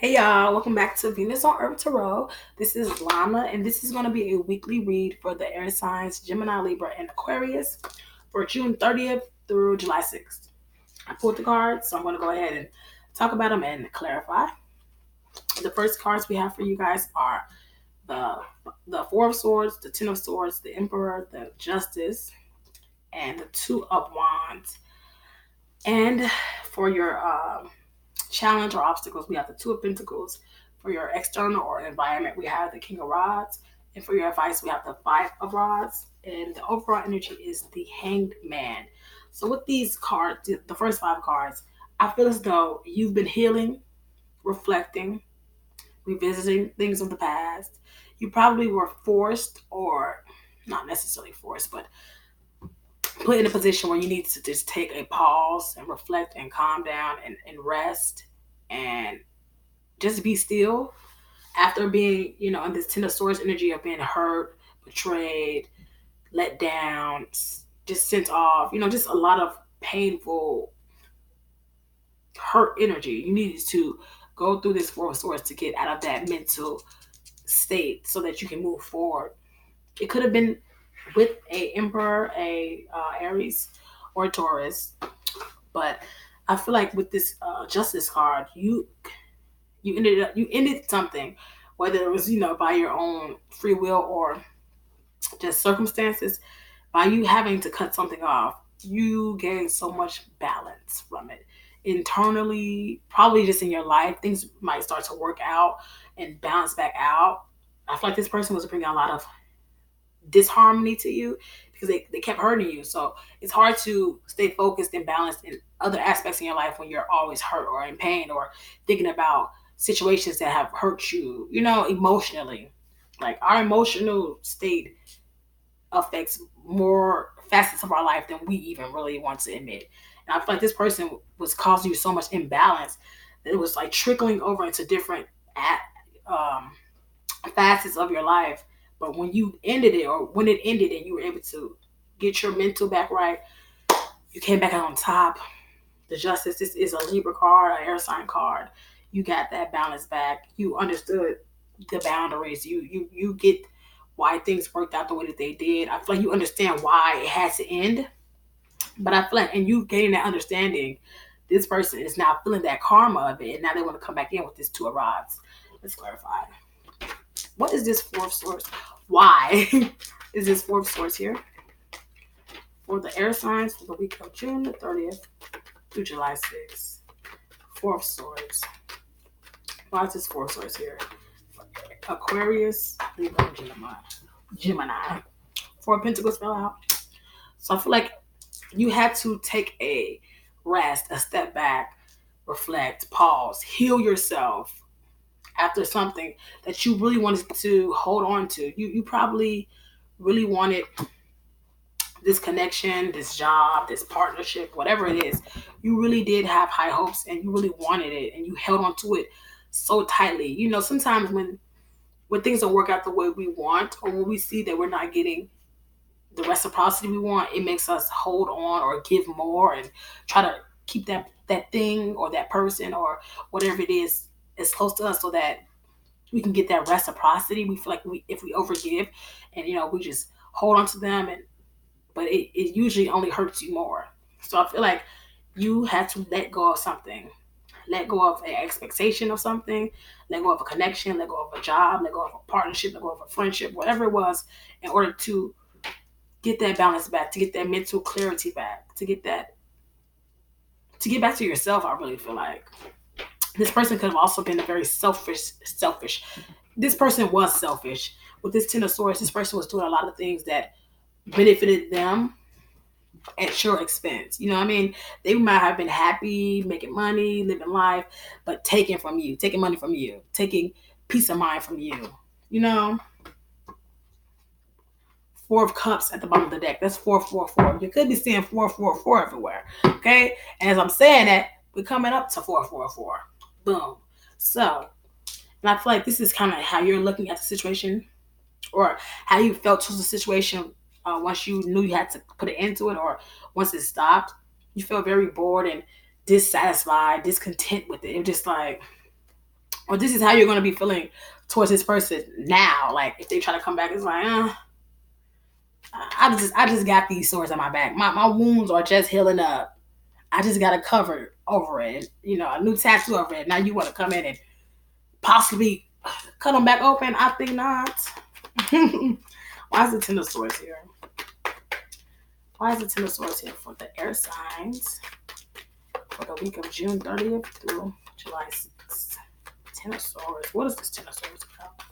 Hey y'all, welcome back to Venus on Earth Tarot. This is Lana, and this is going to be a weekly read for the air signs Gemini, Libra, and Aquarius for June 30th through July 6th. I pulled the cards, so I'm going to go ahead and talk about them and clarify. The first cards we have for you guys are the the Four of Swords, the Ten of Swords, the Emperor, the Justice, and the Two of Wands. And for your challenge or obstacles, we have the Two of Pentacles. For your external or environment, we have the King of Rods. And for your advice, we have the Five of Rods. And the overall energy is the Hanged Man. So with these cards, the first five cards, I feel as though you've been healing, reflecting, revisiting things of the past. You probably were forced, or not necessarily forced, but put in a position where you need to just take a pause and reflect and calm down and rest and just be still after being, in this Ten of Swords energy of being hurt, betrayed, let down, just sent off, just a lot of painful hurt energy. You needed to go through this Four of Swords to get out of that mental state so that you can move forward. It could have been with a Emperor, a Aries, or a Taurus, but I feel like with this Justice card, you ended something, whether it was by your own free will or just circumstances. By you having to cut something off, you gain so much balance from it internally. Probably just in your life, things might start to work out and balance back out. I feel like this person was bringing a lot of disharmony to you because they kept hurting you. So it's hard to stay focused and balanced in other aspects in your life when you're always hurt or in pain or thinking about situations that have hurt you, emotionally. Like our emotional state affects more facets of our life than we even really want to admit. And I feel like this person was causing you so much imbalance that it was like trickling over into different um, facets of your life. But when you ended it, or when it ended and you were able to get your mental back right, you came back out on top. The Justice, this is a Libra card, an air sign card. You got that balance back. You understood the boundaries. You get why things worked out the way that they did. I feel like you understand why it had to end. But I feel like, and you gaining that understanding, this person is now feeling that karma of it, and now they want to come back in with this Two of Rods. Let's clarify. What is this Four of Swords? Why is this Four of Swords here? For the air signs for the week of June the 30th through July 6th. Four of Swords. Why is this Four of Swords here? Aquarius, Libra, Gemini. Four of Pentacles fell out. So I feel like you had to take a rest, a step back, reflect, pause, heal yourself after something that you really wanted to hold on to. You probably really wanted this connection, this job, this partnership, whatever it is. You really did have high hopes and you really wanted it and you held on to it so tightly. Sometimes when things don't work out the way we want, or when we see that we're not getting the reciprocity we want, it makes us hold on or give more and try to keep that thing or that person or whatever it is as close to us so that we can get that reciprocity. We feel like if we overgive and we just hold on to them, but it usually only hurts you more. So I feel like you had to let go of something. Let go of an expectation of something, let go of a connection, let go of a job, let go of a partnership, let go of a friendship, whatever it was, in order to get that balance back, to get that mental clarity back, to get back to yourself. I really feel like this person could have also been a very selfish. This person was selfish. With this Ten of Swords, this person was doing a lot of things that benefited them at your expense. You know what I mean? They might have been happy, making money, living life, but taking from you, taking money from you, taking peace of mind from you. You know? Four of Cups at the bottom of the deck. That's 444. You could be seeing 444 everywhere. Okay? And as I'm saying that, we're coming up to 444. Boom. So, and I feel like this is kind of how you're looking at the situation, or how you felt towards the situation once you knew you had to put an end to it, or once it stopped. You felt very bored and dissatisfied, discontent with it. It was just like, or this is how you're going to be feeling towards this person now. Like if they try to come back, it's like, I just got these sores on my back. My wounds are just healing up. I just got a cover over it, a new tattoo over it. Now you want to come in and possibly cut them back open? I think not. Why is the Ten of Swords here? Why is the Ten of Swords here for the air signs for the week of June 30th through July 6th? Ten of Swords. What is this Ten of Swords about?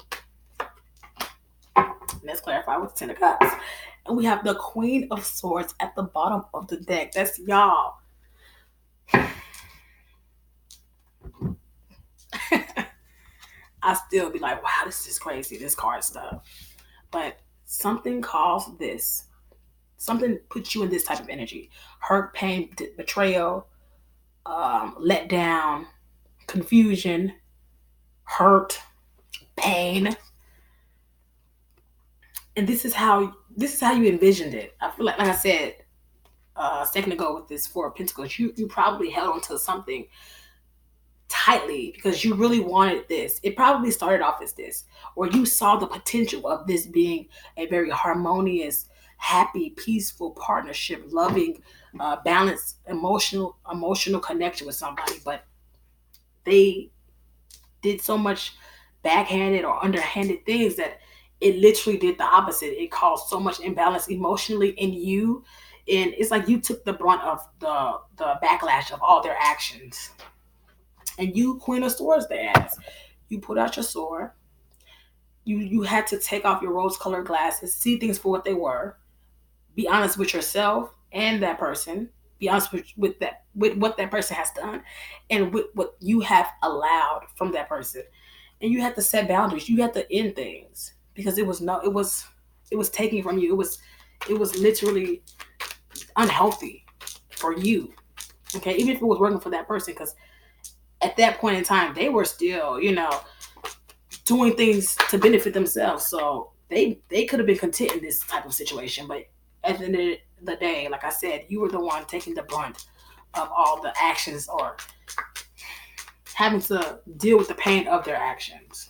Let's clarify with the Ten of Cups. And we have the Queen of Swords at the bottom of the deck. That's y'all. I still be like, wow, this is crazy, this card stuff. But something caused this. Something puts you in this type of energy. Hurt, pain, betrayal, let down, confusion, hurt, pain. And this is how you envisioned it. I feel like I said a second ago with this Four of Pentacles, you probably held on to something tightly because you really wanted this. It probably started off as this, or you saw the potential of this being a very harmonious, happy, peaceful partnership, loving, balanced, emotional connection with somebody. But they did so much backhanded or underhanded things that it literally did the opposite. It caused so much imbalance emotionally in you, and it's like you took the brunt of the backlash of all their actions. And you, Queen of Swords, the ass. You put out your sword. You had to take off your rose-colored glasses, see things for what they were. Be honest with yourself and that person. Be honest with what that person has done, and with what you have allowed from that person. And you had to set boundaries. You had to end things because it was taking from you. It was literally unhealthy for you. Okay, even if it was working for that person, because at that point in time, they were still, doing things to benefit themselves. So they could have been content in this type of situation. But at the end of the day, like I said, you were the one taking the brunt of all the actions or having to deal with the pain of their actions.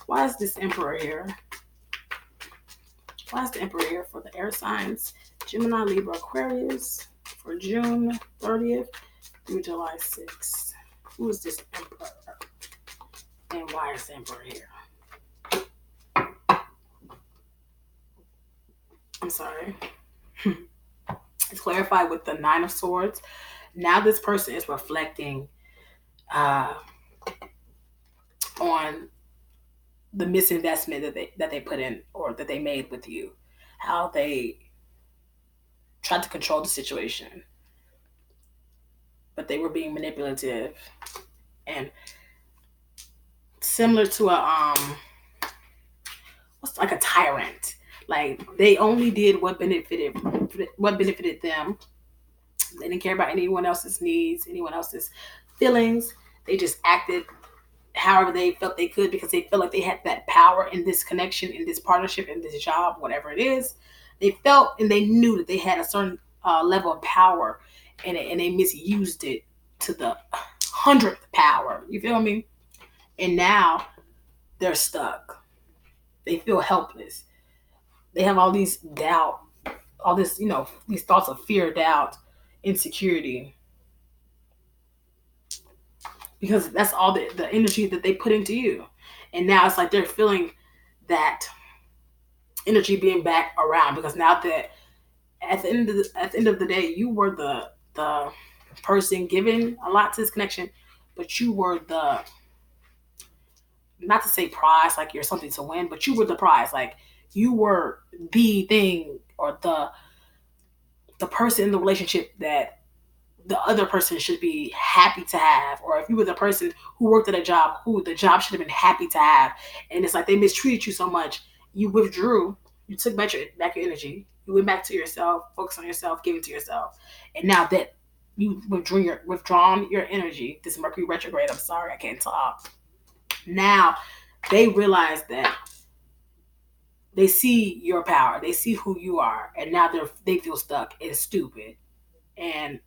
Why is this Emperor here? Why is the Emperor here for the air signs? Gemini, Libra, Aquarius for June 30th. Through July 6th. Who is this Emperor? And why is the Emperor here? I'm sorry. It's clarified with the Nine of Swords. Now this person is reflecting on the misinvestment that they put in or that they made with you. How they tried to control the situation. But they were being manipulative and similar to like a tyrant. Like they only did what benefited them. They didn't care about anyone else's needs, anyone else's feelings. They just acted however they felt they could because they felt like they had that power in this connection, in this partnership, in this job, whatever it is. They felt and they knew that they had a certain level of power and they misused it to the 100th power. You feel me? And now they're stuck. They feel helpless. They have all these doubt, all this, these thoughts of fear, doubt, insecurity. Because that's all the energy that they put into you. And now it's like they're feeling that energy being back around because now that at the end of the day, you were the person giving a lot to this connection, but you were the, not to say prize, like you're something to win, but you were the prize. Like you were the thing or the person in the relationship that the other person should be happy to have. Or if you were the person who worked at a job, who the job should have been happy to have. And it's like they mistreated you so much, you withdrew, you took back your energy, you went back to yourself, focus on yourself, give it to yourself. And now that you withdrawn your energy, this Mercury retrograde, I'm sorry, I can't talk. Now they realize that they see your power, they see who you are, and now they feel stuck and stupid, and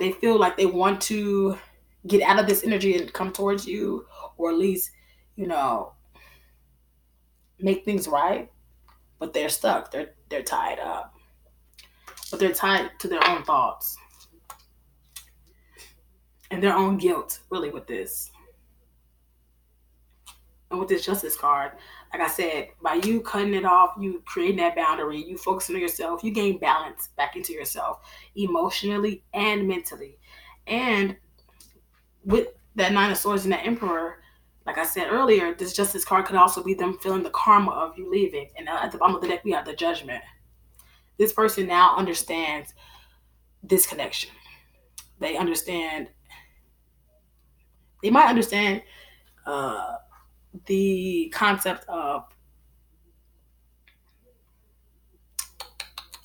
they feel like they want to get out of this energy and come towards you, or at least, make things right, but they're stuck. They're tied up. But they're tied to their own thoughts and their own guilt, really, with this. And with this justice card, like I said, by you cutting it off, you creating that boundary, you focusing on yourself, you gain balance back into yourself, emotionally and mentally. And with that Nine of Swords and that Emperor, like I said earlier, this justice card could also be them feeling the karma of you leaving. And at the bottom of the deck, we have the Judgment. This person now understands this connection. They might understand the concept of,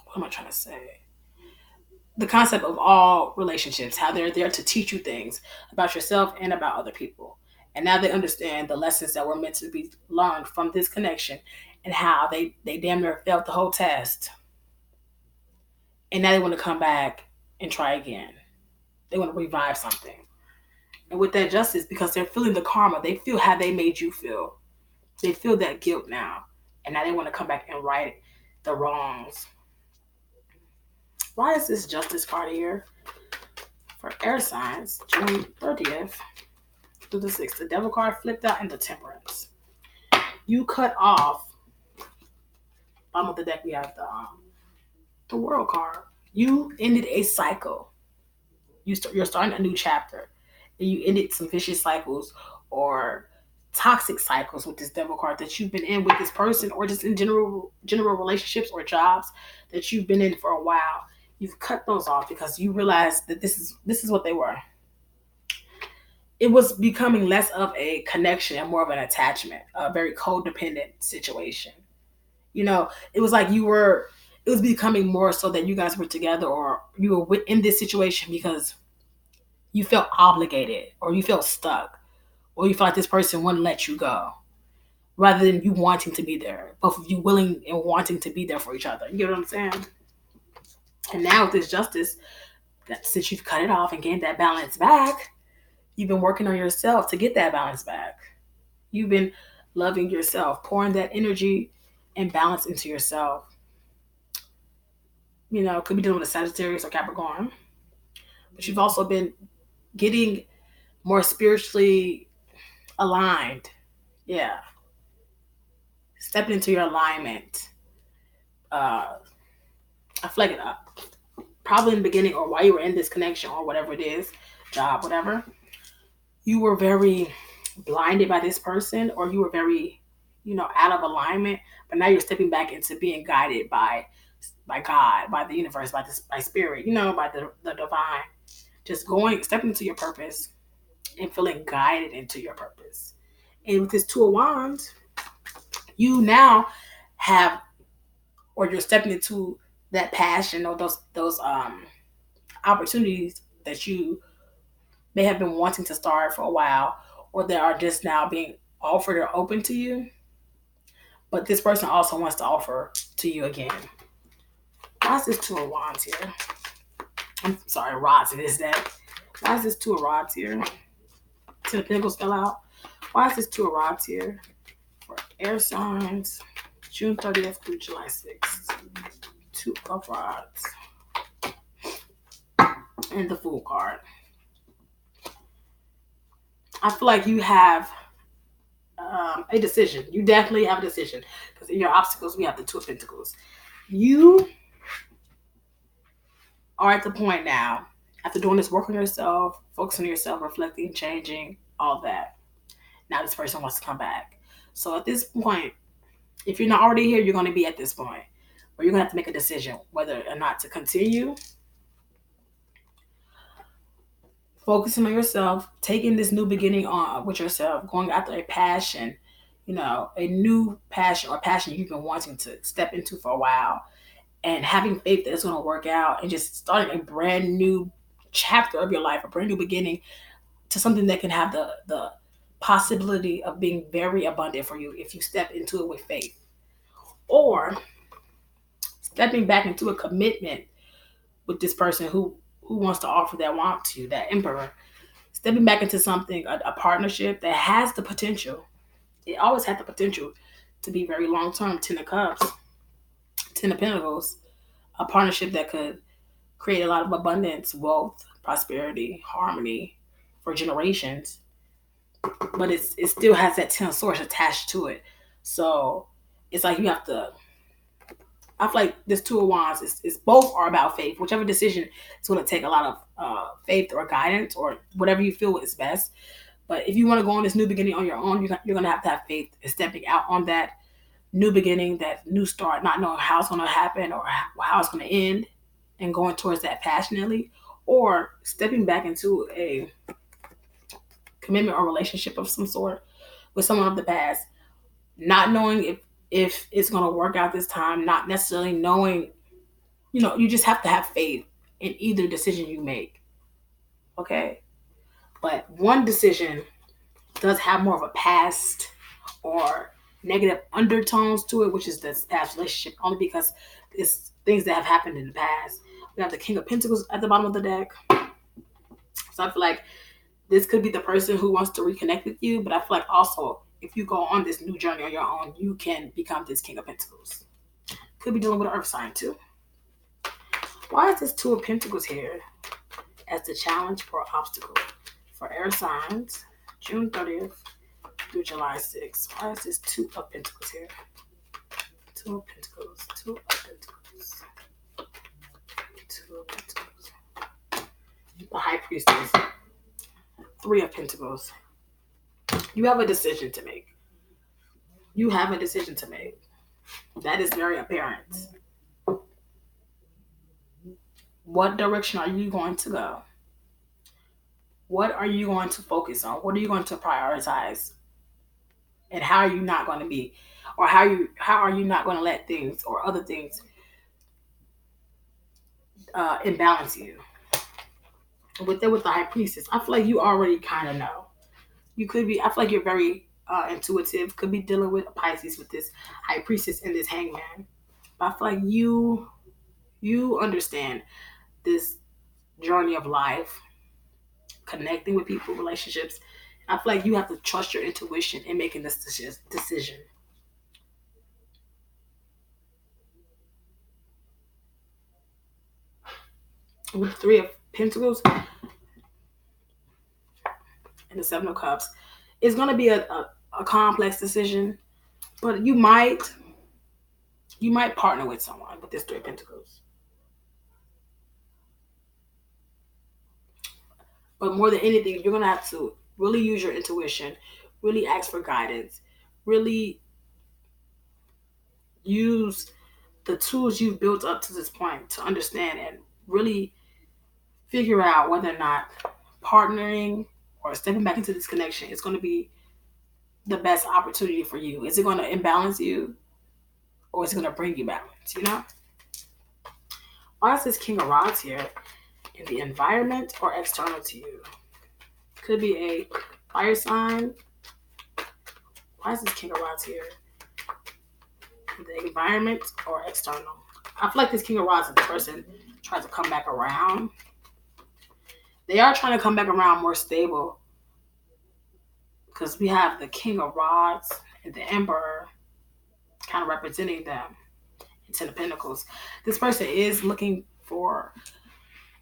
what am I trying to say? The concept of all relationships, how they're there to teach you things about yourself and about other people. And now they understand the lessons that were meant to be learned from this connection, and how they damn near failed the whole test. And now they want to come back and try again. They want to revive something. And with that justice, because they're feeling the karma, they feel how they made you feel. They feel that guilt now. And now they want to come back and right the wrongs. Why is this justice card here? For air signs, June 30th through the 6th. The devil card flipped out and the temperance. You cut off. Bottom of the deck, we have the world card. You ended a cycle. You're starting a new chapter. And you ended some vicious cycles or toxic cycles with this devil card that you've been in with this person, or just in general relationships or jobs that you've been in for a while. You've cut those off because you realize that this is what they were. It was becoming less of a connection and more of an attachment, a very codependent situation. It was like it was becoming more so that you guys were together, or you were in this situation because you felt obligated, or you felt stuck, or you felt like this person wouldn't let you go, rather than you wanting to be there. Both of you willing and wanting to be there for each other. You get what I'm saying? And now with this justice, that since you've cut it off and gained that balance back, you've been working on yourself to get that balance back. You've been loving yourself, pouring that energy and balance into yourself. Could be dealing with a Sagittarius or Capricorn. But you've also been getting more spiritually aligned. Yeah. Stepping into your alignment. I flag it up. Probably in the beginning, or while you were in this connection, or whatever it is, job, whatever, you were very blinded by this person, or you were very, out of alignment. But now you're stepping back into being guided by God, by the universe, by spirit, by the divine. Just stepping into your purpose and feeling guided into your purpose. And with this Two of Wands, you now have, or you're stepping into that passion, or those opportunities that you may have been wanting to start for a while, or that are just now being offered or open to you. But this person also wants to offer to you again. Why is this Two of Wands here? I'm sorry, rods in this deck. Why is this Two of Rods here? Ten of Pentacles fell out. Why is this Two of Rods here? For air signs, June 30th through July 6th. Two of Rods. And the Fool card. I feel like you have a decision. You definitely have a decision. Because in your obstacles, we have the Two of Pentacles. You are at the point now, after doing this work on yourself, focusing on yourself, reflecting, changing, all that. Now this person wants to come back. So at this point, if you're not already here, you're going to be at this point where you're going to have to make a decision whether or not to continue focusing on yourself, taking this new beginning on with yourself, going after a passion, a new passion, or passion you've been wanting to step into for a while, and having faith that it's going to work out, and just starting a brand new chapter of your life, a brand new beginning to something that can have the possibility of being very abundant for you if you step into it with faith. Or stepping back into a commitment with this person who who wants to offer that want to, that Emperor. Stepping back into something, a partnership that has the potential. It always had the potential to be very long term. Ten of Cups, Ten of Pentacles, a partnership that could create a lot of abundance, wealth, prosperity, harmony for generations. But it still has that Ten of Swords attached to it. So it's like you have to. I feel like this Two of Wands is both are about faith. Whichever decision is going to take a lot of faith or guidance or whatever you feel is best. But if you want to go on this new beginning on your own, you're going to have faith in stepping out on that new beginning, that new start, not knowing how it's going to happen or how it's going to end, and going towards that passionately, or stepping back into a commitment or relationship of some sort with someone of the past, not knowing if it's going to work out this time, not necessarily knowing, you just have to have faith in either decision you make. Okay? But one decision does have more of a past or negative undertones to it, which is this past relationship, only because it's things that have happened in the past. We have the King of Pentacles at the bottom of the deck. So I feel like this could be the person who wants to reconnect with you, but I feel like also if you go on this new journey on your own, you can become this King of Pentacles. Could be dealing with an earth sign too. Why is this Two of Pentacles here as the challenge or obstacle for air signs, June 30th through July 6th? Why is this Two of Pentacles here? Two of Pentacles, Two of Pentacles, Two of Pentacles. The High Priestess, Three of Pentacles. You have a decision to make. You have a decision to make. That is very apparent. What direction are you going to go? What are you going to focus on? What are you going to prioritize? And how are you not going to be, or how are you not going to let things or other things imbalance you? With the High Priestess, I feel like you already kind of know. You could be. I feel like you're very intuitive. Could be dealing with a Pisces with this High Priestess and this Hangman. But I feel like you understand this journey of life, connecting with people, relationships. I feel like you have to trust your intuition in making this decision. With the Three of Pentacles and the Seven of Cups, it's going to be a complex decision, but you might partner with someone with this Three of Pentacles. But more than anything, you're going to have to really use your intuition, really ask for guidance, really use the tools you've built up to this point to understand and really figure out whether or not partnering or stepping back into this connection is going to be the best opportunity for you. Is it going to imbalance you, or is it going to bring you balance? Why is this King of Rods here? In the environment or external to you? Could be a fire sign. Why is this King of Rods here? In the environment or external? I feel like this King of Rods is the person tries to come back around. They are trying to come back around more stable, because we have the King of Rods and the Emperor kind of representing them. Ten of Pentacles. This person is looking for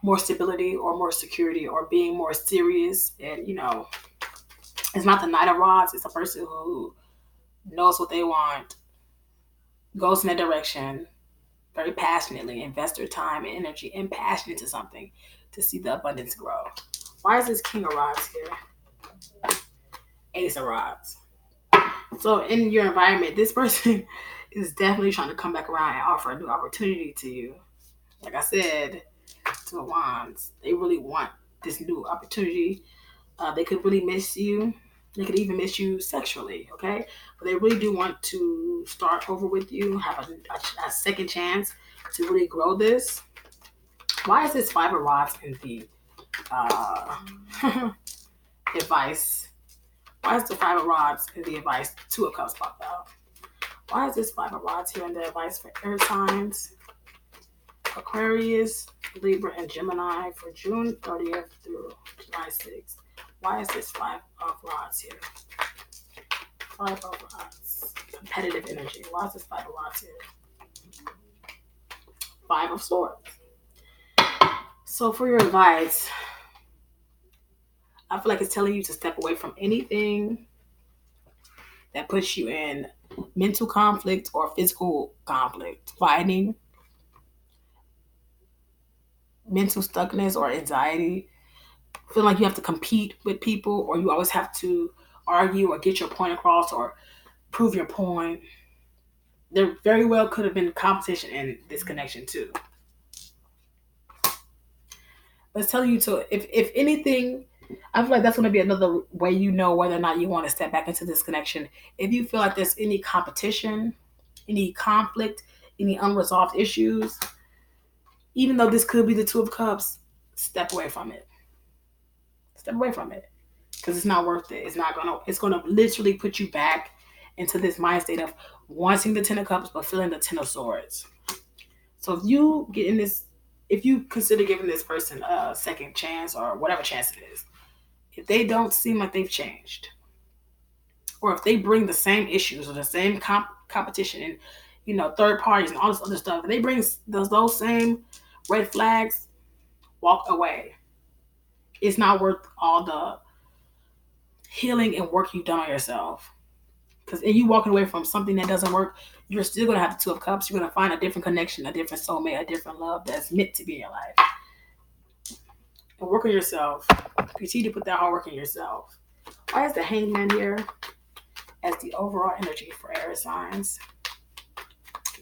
more stability or more security or being more serious. And, it's not the Knight of Rods. It's a person who knows what they want, goes in that direction very passionately, invest their time and energy and passion into something to see the abundance grow. Why is this King of Rods here? Ace of Rods. So in your environment, this person is definitely trying to come back around and offer a new opportunity to you. Like I said, Two of Wands, they really want this new opportunity. They could really miss you. They could even miss you sexually, okay? But they really do want to start over with you, have a second chance to really grow this. Why is this Five of Rods in the advice? Why is the Five of Rods in the advice? Two of Cups popped out. Why is this Five of Rods here in the advice for air signs? Aquarius, Libra, and Gemini for June 30th through July 6th. Why is this 5 of Rods here? 5 of Rods. Competitive energy. Why is this 5 of Rods here? 5 of Swords. So for your advice, I feel like it's telling you to step away from anything that puts you in mental conflict or physical conflict, fighting, mental stuckness or anxiety, feeling like you have to compete with people or you always have to argue or get your point across or prove your point. There very well could have been competition in this connection too. But it's telling you to, if anything, I feel like that's going to be another way you know whether or not you want to step back into this connection. If you feel like there's any competition, any conflict, any unresolved issues, even though this could be the Two of Cups, step away from it. Step away from it. Because it's not worth it. It's gonna literally put you back into this mind state of wanting the Ten of Cups but feeling the Ten of Swords. So if you get in this, if you consider giving this person a second chance or whatever chance it is, if they don't seem like they've changed, or if they bring the same issues or the same competition and third parties and all this other stuff, if they bring those same red flags, walk away. It's not worth all the healing and work you've done on yourself. Because if you walking away from something that doesn't work, you're still going to have the Two of Cups. You're going to find a different connection, a different soulmate, a different love that's meant to be in your life. And work on yourself. Continue to put that hard work in yourself. Why is the Hangman here as the overall energy for air signs?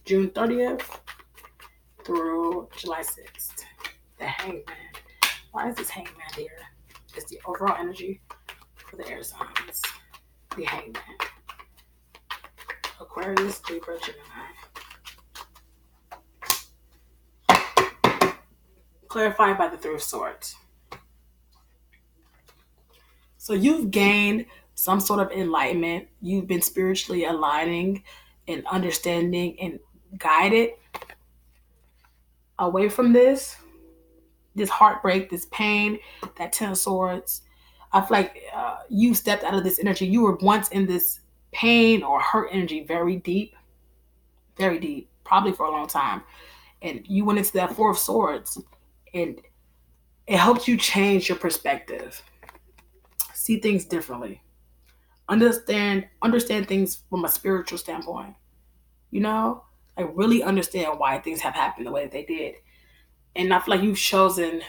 June 30th through July 6th. The Hangman. Why is this Hangman here? It's the overall energy for the air signs. The Hangman. Aquarius, Libra, Gemini. Clarified by the Three of Swords. So you've gained some sort of enlightenment. You've been spiritually aligning and understanding and guided away from this heartbreak, this pain, that Ten of Swords. I feel like you stepped out of this energy. You were once in this pain or hurt energy very deep, probably for a long time. And you went into that Four of Swords and it helped you change your perspective. See things differently. Understand things from a spiritual standpoint. Like really understand why things have happened the way that they did. And I feel like you've chosen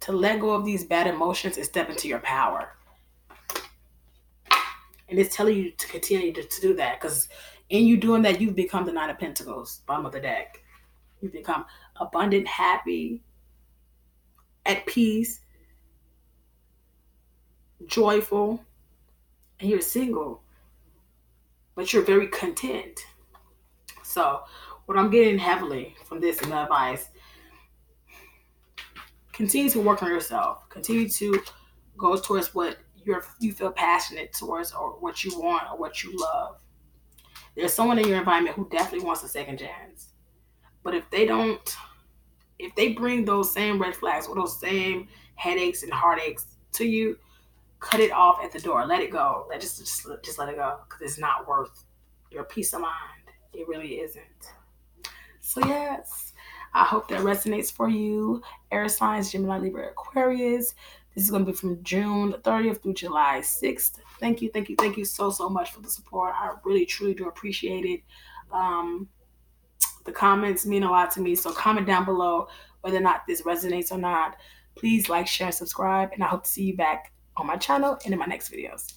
to let go of these bad emotions and step into your power. And it's telling you to continue to do that, because in you doing that, you've become the Nine of Pentacles, bottom of the deck. You've become abundant, happy, at peace, joyful, and you're single, but you're very content. So what I'm getting heavily from this and the advice, continue to work on yourself. Continue to go towards what you feel passionate towards, or what you want, or what you love. There's someone in your environment who definitely wants a second chance. But if they bring those same red flags or those same headaches and heartaches to you, cut it off at the door. Let it go. Just let it go, because it's not worth your peace of mind. It really isn't. So yes, I hope that resonates for you. Air signs, Gemini, Libra, Aquarius. This is going to be from June 30th through July 6th. Thank you so much for the support. I really, truly do appreciate it. The comments mean a lot to me. So comment down below whether or not this resonates or not. Please like, share, and subscribe. And I hope to see you back on my channel and in my next videos.